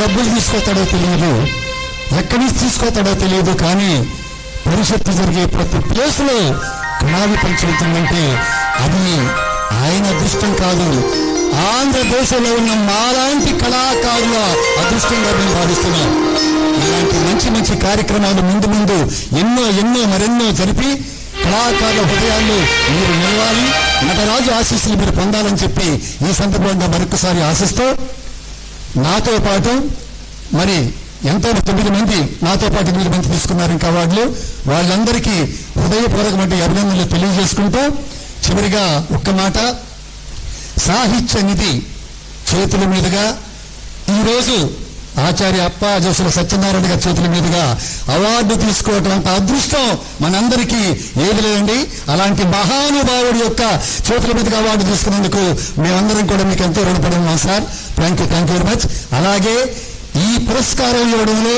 డబ్బులు తీసుకొస్తాడో తెలియదు, ఎక్కడి నుంచి తీసుకొస్తాడో తెలియదు, కానీ పరిషత్తు జరిగే ప్రతి ప్లేస్లో కళావి పంచుతుందంటే అది ఆయన అదృష్టం కాదు, ఆంధ్రదేశంలో ఉన్న మాలాంటి కళాకారుల అదృష్టంగా మేము భావిస్తున్నాం. ఇలాంటి మంచి మంచి కార్యక్రమాలు ముందు ముందు ఎన్నో మరెన్నో జరిపి కళాకారుల హృదయాల్లో మీరు నిలవాలి, నటరాజు ఆశీస్సులు మీరు పొందాలని చెప్పి ఈ సందర్భంగా మరొకసారి ఆశిస్తూ, నాతో పాటు మరి ఎంతో 9 మంది నాతో పాటు 8 మంది తీసుకున్నారు ఇంకా అవార్డులు. వాళ్ళందరికీ హృదయపూర్వకమైన అభినందనలు తెలియజేసుకుంటూ చివరిగా ఒక్క మాట, సాహిత్య నిధి చేతుల మీదుగా ఈరోజు ఆచార్య అప్పాజోసుల సత్యనారాయణ గారి చేతుల మీదుగా అవార్డు తీసుకోవటం అంత అదృష్టం మనందరికీ ఏది లేదండి. అలాంటి మహానుభావుడి యొక్క చేతుల మీదుగా అవార్డు తీసుకున్నందుకు మేమందరం కూడా మీకు ఎంతో రుణపడి ఉన్నాం sir. Thank you very much. అలాగే ఈ పురస్కారం ఇవ్వడంలో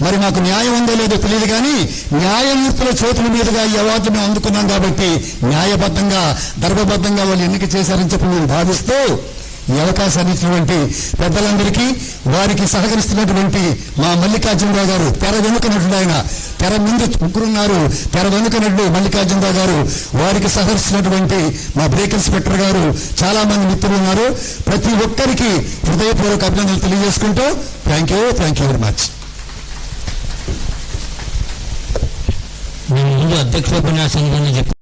మరి మాకు న్యాయం ఉందో లేదో తెలియదు, కానీ న్యాయమూర్తుల చేతుల మీదుగా ఈ అవార్డు మేము అందుకున్నాం కాబట్టి న్యాయబద్ధంగా ధర్మబద్ధంగా వాళ్ళు ఎన్నిక చేశారని చెప్పి మేము భావిస్తూ ఈ అవకాశాన్ని ఇచ్చినటువంటి పెద్దలందరికీ, వారికి సహకరిస్తున్నటువంటి మా మల్లికార్జునరావు గారు, తెర వెనుక నటుడు, ఆయన తెర ముందు ముగ్గురున్నారు, తెర వెనుక నటుడు మల్లికార్జునరావు గారు, వారికి సహకరిస్తున్నటువంటి మా బ్రేక్ ఇన్స్పెక్టర్ గారు, చాలా మంది మిత్రులు ఉన్నారు. ప్రతి ఒక్కరికి హృదయపూర్వక అభినందనలు తెలియజేసుకుంటూ థ్యాంక్ యూ వెరీ మచ్. నేను ముందు అధ్యక్ష ఉపన్యాసం